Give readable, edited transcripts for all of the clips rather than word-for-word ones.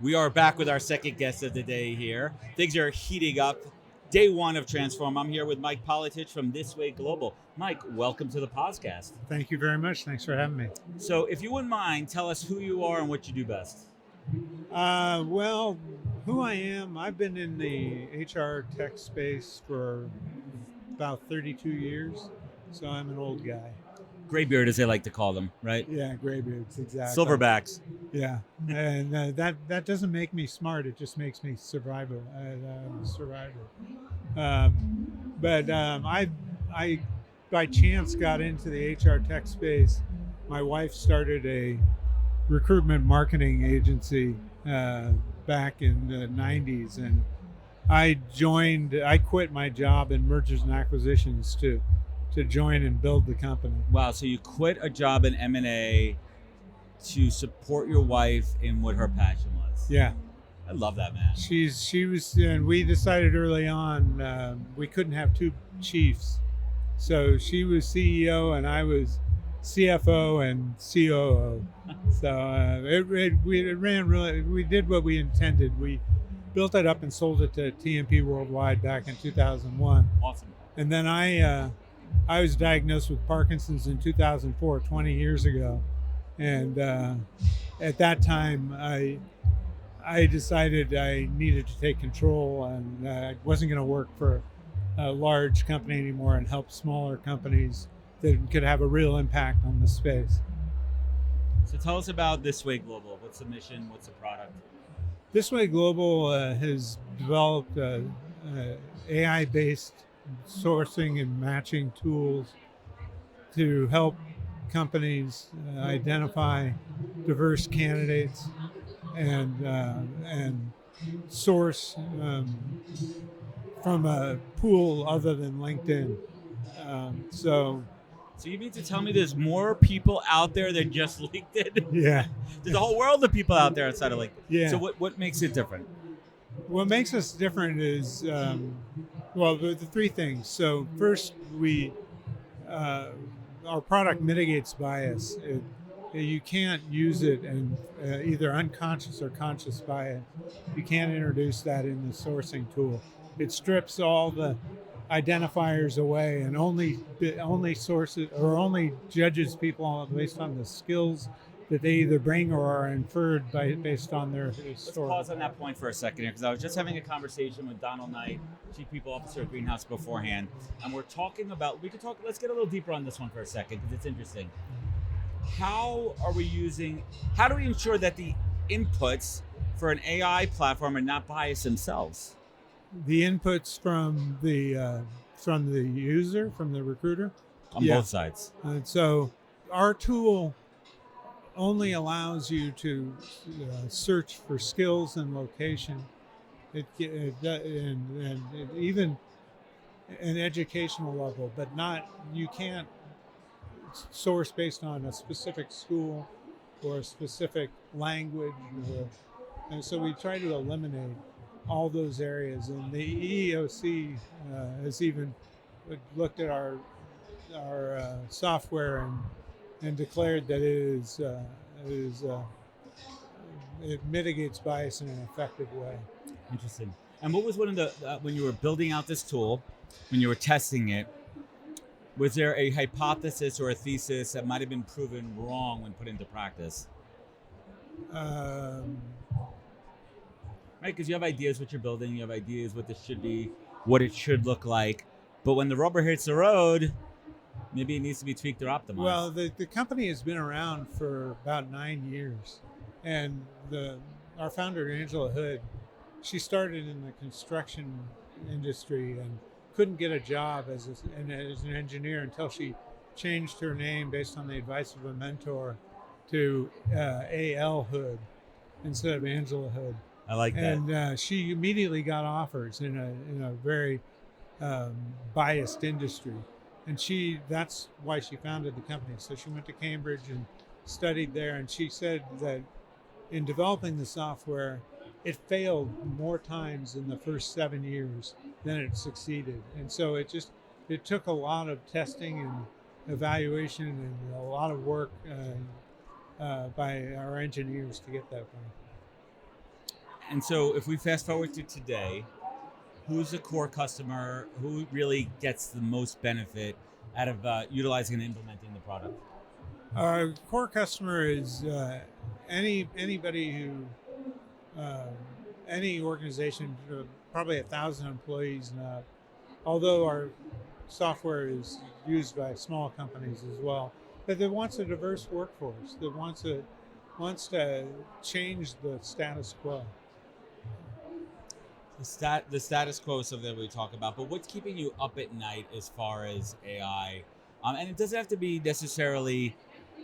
We are back with our second guest of the day here. Things are heating up. Day one of Transform. I'm here with Mike Pauletich from This Way Global. Mike, welcome to the podcast. Thank you very much. Thanks for having me. So if you wouldn't mind, tell us who you are and what you do best. Well, who I am, I've been in the HR tech space for about 32 years, so I'm an old guy. Graybeard, as they like to call them, right? Yeah, graybeards, exactly. Silverbacks. Yeah, and that doesn't make me smart. It just makes me survivor. I'm a survivor. But I by chance got into the HR tech space. My wife started a recruitment marketing agency back in the 90s, and I quit my job in mergers and acquisitions to join and build the company. Wow, so you quit a job in M&A to support your wife in what her passion was. Yeah. I love that, man. She was, and we decided early on we couldn't have two chiefs. So she was CEO and I was CFO and COO. So it ran really, we did what we intended. We built it up and sold it to TMP Worldwide back in 2001. Awesome. And then I was diagnosed with Parkinson's in 2004, 20 years ago. And at that time, I decided I needed to take control, and I wasn't going to work for a large company anymore and help smaller companies that could have a real impact on the space. So tell us about This Way Global. What's the mission? What's the product? This Way Global has developed AI-based sourcing and matching tools to help companies identify diverse candidates and source from a pool other than LinkedIn. So you mean to tell me there's more people out there than just LinkedIn? Yeah. There's a whole world of people out there outside of LinkedIn. Yeah. So what makes it different? What makes us different is, the three things. So first, our product mitigates bias. You can't use it in either unconscious or conscious bias. You can't introduce that in the sourcing tool. It strips all the identifiers away and only sources or only judges people based on the skills that they either bring or are inferred based on their story. Let's pause on that point for a second here, because I was just having a conversation with Donald Knight, Chief People Officer at Greenhouse beforehand, and we're talking about, let's get a little deeper on this one for a second, because it's interesting. How do we ensure that the inputs for an AI platform are not biased themselves? The inputs from the user, from the recruiter? On both sides. So our tool only allows you to search for skills and location. And even an educational level, but you can't source based on a specific school or a specific language. And so we try to eliminate all those areas. And the EEOC has even looked at our software and declared that it mitigates bias in an effective way. Interesting. And what was one of the when you were building out this tool, when you were testing it, was there a hypothesis or a thesis that might have been proven wrong when put into practice? Right, because you have ideas what you're building, you have ideas what this should be, what it should look like, but when the rubber hits the road, maybe it needs to be tweaked or optimized. Well, the company has been around for about 9 years, and our founder, Angela Hood, she started in the construction industry and couldn't get a job as an engineer until she changed her name based on the advice of a mentor to A.L. Hood instead of Angela Hood. I like that. And she immediately got offers in a very biased industry. And that's why she founded the company. So she went to Cambridge and studied there. And she said that in developing the software, it failed more times in the first 7 years than it succeeded. And so it took a lot of testing and evaluation and a lot of work by our engineers to get that far. And so if we fast forward to today, who's the core customer? Who really gets the most benefit out of utilizing and implementing the product? Our core customer is anybody who, uh, any organization, probably 1,000 employees and up. Although our software is used by small companies as well, but that wants a diverse workforce, that wants to change the status quo. The status quo is something that we talk about, but what's keeping you up at night as far as AI? And it doesn't have to be necessarily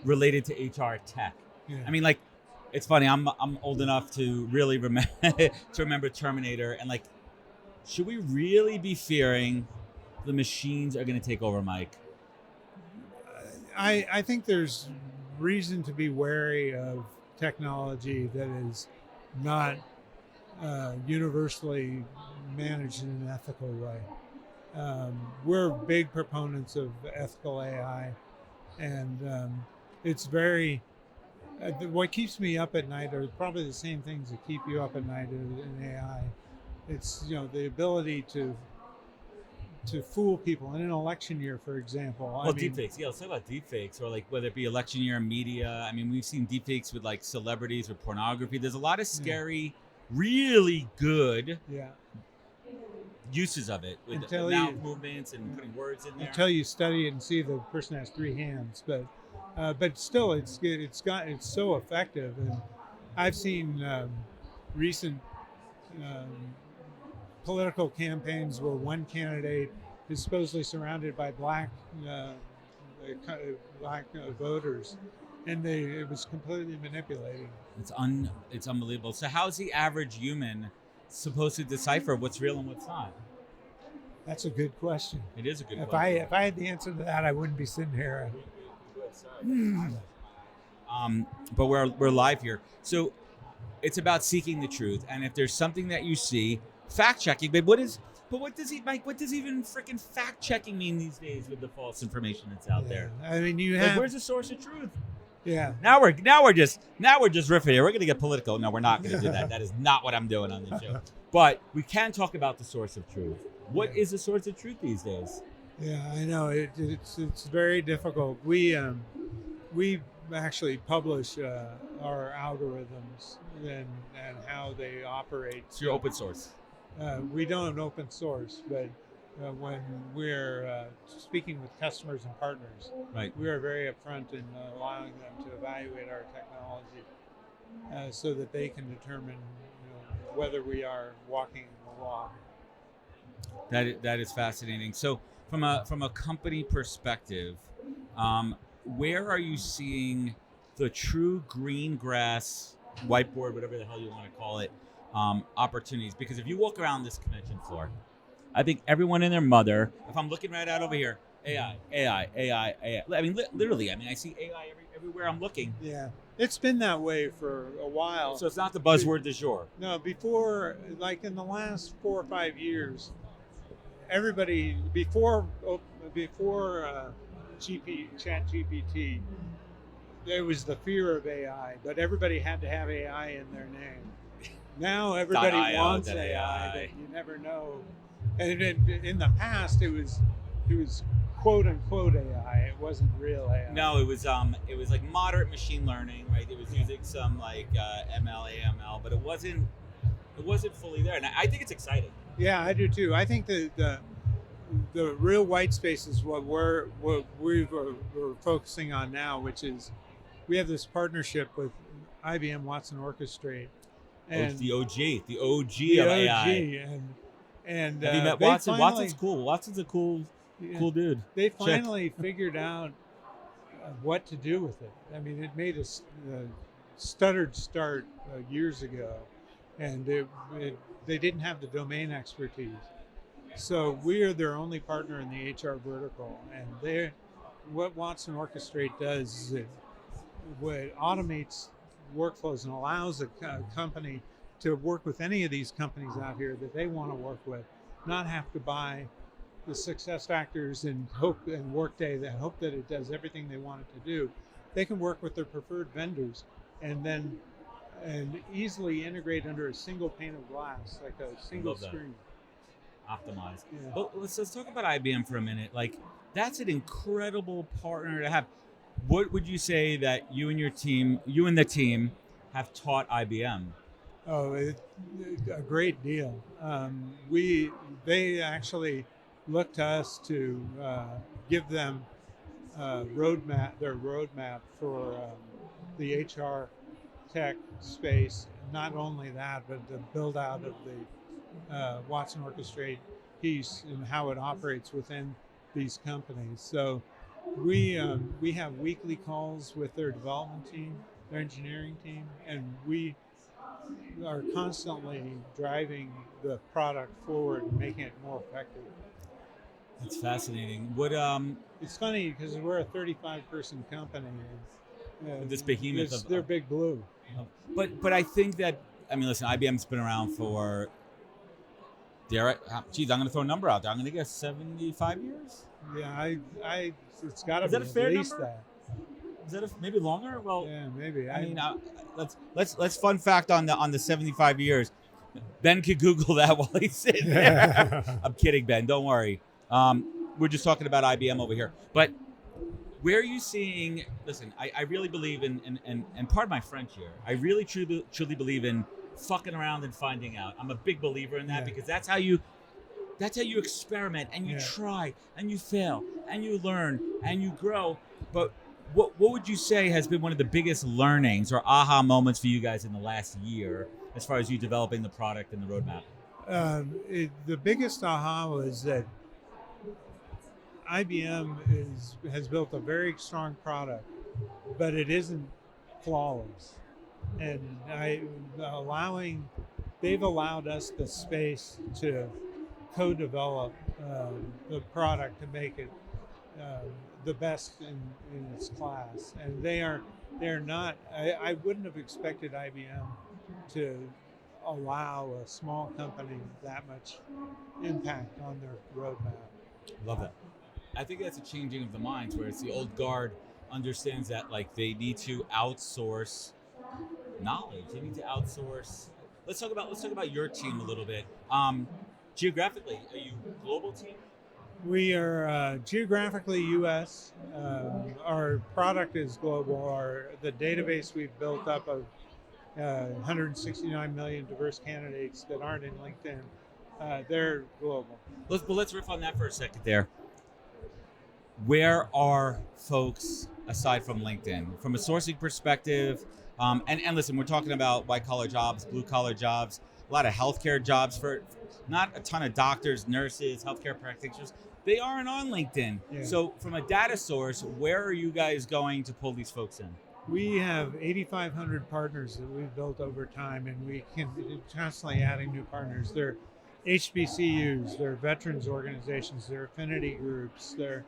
related to HR tech. Yeah. I mean, like, it's funny. I'm old enough to really remember Terminator, and like, should we really be fearing the machines are going to take over, Mike? I think there's reason to be wary of technology that is not universally managed in an ethical way. We're big proponents of ethical AI, and it's very. What keeps me up at night are probably the same things that keep you up at night in AI. It's the ability to fool people in an election year, for example. Well, deepfakes. Yeah, let's talk about deepfakes, or like whether it be election year media. I mean, we've seen deepfakes with like celebrities or pornography. There's a lot of scary, really good uses of it with the mouth movements and putting words in there. Until you study it and see the person has 3 hands, but still, it's so effective. And I've seen recent political campaigns where one candidate is supposedly surrounded by black voters, and it was completely manipulating. It's unbelievable. So how's the average human supposed to decipher what's real and what's not? That's a good question. It is a good question. If I had the answer to that, I wouldn't be sitting here. But we're live here, so it's about seeking the truth. And if there's something that you see, fact checking. But what does even freaking fact checking mean these days with the false information that's out there? I mean, where's the source of truth? Yeah. Now we're just riffing here. We're gonna get political. No, we're not gonna do that. That is not what I'm doing on this show. But we can talk about the source of truth. What is the source of truth these days? Yeah, I know it's very difficult. We actually publish our algorithms and how they operate. So you're open source. We don't open source, but when we're speaking with customers and partners, right, we are very upfront in allowing them to evaluate our technology so that they can determine whether we are walking the walk. That is fascinating. So from a company perspective, where are you seeing the true green grass, whiteboard, whatever the hell you want to call it, opportunities? Because if you walk around this convention floor, I think everyone and their mother, if I'm looking right out over here, AI. I mean, literally, I see AI everywhere I'm looking. Yeah, it's been that way for a while. So it's not the buzzword du jour. No, before, like in the last 4 or 5 years, everybody, before ChatGPT, there was the fear of AI, but everybody had to have AI in their name. Now everybody wants AI, but you never know. And in the past, it was quote unquote AI. It wasn't real AI. No, it was like moderate machine learning, right? It was using some like ML, AML, but it wasn't fully there. And I think it's exciting. Yeah, I do too. I think the real white space is what we're focusing on now, which is we have this partnership with IBM Watson Orchestrate. And the OG of AI. And have you met Watson? Watson's cool. Watson's a cool dude. They finally figured out what to do with it. I mean, it made a stuttered start years ago, and they didn't have the domain expertise. So we are their only partner in the HR vertical, and what Watson Orchestrate does is it automates workflows and allows a company to work with any of these companies out here that they want to work with, not have to buy the success factors and Workday that hope that it does everything they want it to do. They can work with their preferred vendors and then and easily integrate under a single pane of glass, like a single Love that. screen. Optimized. Yeah. But let's talk about IBM for a minute. Like, that's an incredible partner to have. What would you say that you and the team, have taught IBM? Oh, a great deal. They actually look to us to give them their roadmap for the HR tech space. Not only that, but the build out of the Watson Orchestrate piece and how it operates within these companies. So we have weekly calls with their development team, their engineering team, and we are constantly driving the product forward and making it more effective. That's fascinating. What It's funny because we're a 35-person company, and this behemoth they're big blue. But I think that, I mean, listen, IBM's been around for, I'm going to throw a number out there. I'm going to guess 75 years. Yeah, it's got to Is be that a fair at least number? that. Is that maybe longer? Well, Yeah, maybe. I mean, let's fun fact on the 75 years. Ben could Google that while he's sitting there. I'm kidding, Ben. Don't worry. We're just talking about IBM over here. But where are you seeing? Listen, I really believe in and pardon my French here. I really truly believe in fucking around and finding out. I'm a big believer in that because that's how you experiment and you try and you fail and you learn and you grow. But what would you say has been one of the biggest learnings or aha moments for you guys in the last year as far as you developing the product and the roadmap? The biggest aha was that IBM has built a very strong product, but it isn't flawless. And they've allowed us the space to co-develop the product to make it the best in its class. And they're not. I wouldn't have expected IBM to allow a small company that much impact on their roadmap. Love that. I think that's a changing of the minds where it's the old guard understands that like they need to outsource knowledge. They need to outsource. Let's talk about your team a little bit. Geographically, are you a global team? We are geographically U.S. Our product is global. The database we've built up of 169 million diverse candidates that aren't in LinkedIn, they're global. Let's riff on that for a second there. Where are folks aside from LinkedIn, from a sourcing perspective? And listen, we're talking about white collar jobs, blue collar jobs, a lot of healthcare jobs for not a ton of doctors, nurses, healthcare practitioners. They aren't on LinkedIn. Yeah. So from a data source, where are you guys going to pull these folks in? We have 8,500 partners that we've built over time, and we can constantly adding new partners. They're HBCUs, they're veterans organizations, they're affinity groups, they're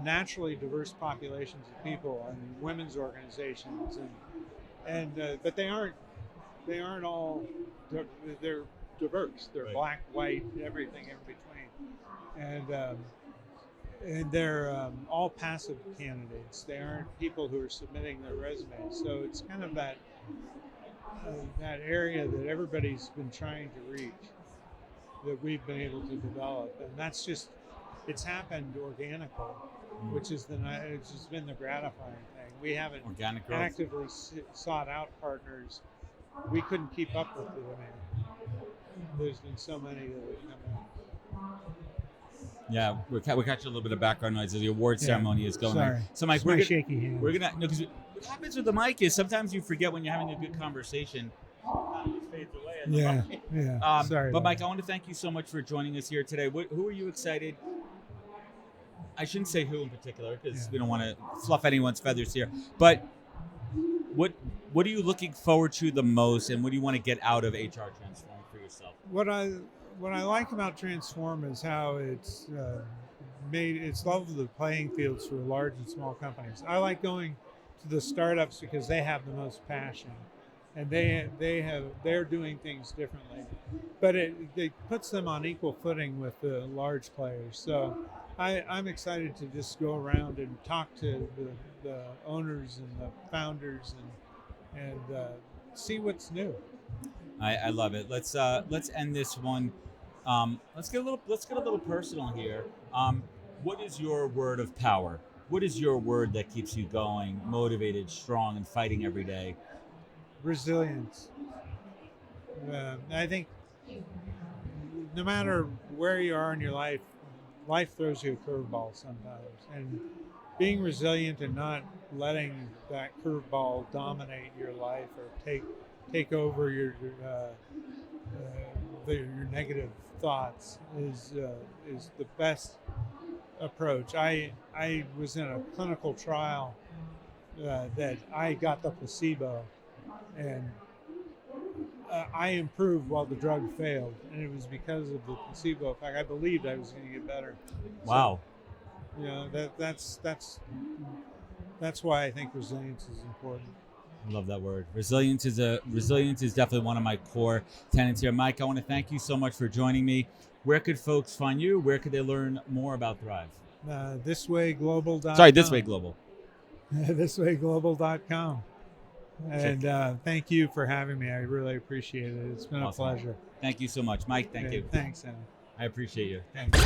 naturally diverse populations of people, and women's organizations, but they aren't all. They're diverse. They're right. Black, white, everything in between, and they're all passive candidates. They aren't people who are submitting their resumes. So it's kind of that area that everybody's been trying to reach, that we've been able to develop, and that's just. It's happened organically, which has been the gratifying thing. We haven't actively sought out partners. We couldn't keep up with the demand. There's been so many that have come in. Yeah, we catch a little bit of background noise as the award ceremony is going on. So, Mike, we're shaky hands. We're gonna because what happens with the mic is sometimes you forget when you're having a good conversation. It fades away. Yeah. Sorry. But Mike, I want to thank you so much for joining us here today. Who are you excited? I shouldn't say who in particular because we don't want to fluff anyone's feathers here. But what are you looking forward to the most, and what do you want to get out of HR Transform for yourself? What I like about Transform is how it's leveled the playing fields for large and small companies. I like going to the startups because they have the most passion, and they're doing things differently. But it puts them on equal footing with the large players. So I'm excited to just go around and talk to the owners and the founders and see what's new. I love it. Let's end this one. Let's get a little personal here. What is your word of power? What is your word that keeps you going, motivated, strong, and fighting every day? Resilience. I think no matter where you are in your life, life throws you a curveball sometimes, and being resilient and not letting that curveball dominate your life or take over your negative thoughts is the best approach. I was in a clinical trial that I got the placebo, and I improved while the drug failed, and it was because of the placebo effect. I believed I was going to get better. Wow. So, that's why I think resilience is important. I love that word. Resilience is definitely one of my core tenets here. Mike, I want to thank you so much for joining me. Where could folks find you? Where could they learn more about Thrive? Thiswayglobal.com. Sorry, This Way Global. Thiswayglobal.com. And thank you for having me. I really appreciate it. It's been Awesome. a pleasure. Thank you so much, Mike. Thank you. Thanks, Anna. I appreciate you. Thanks.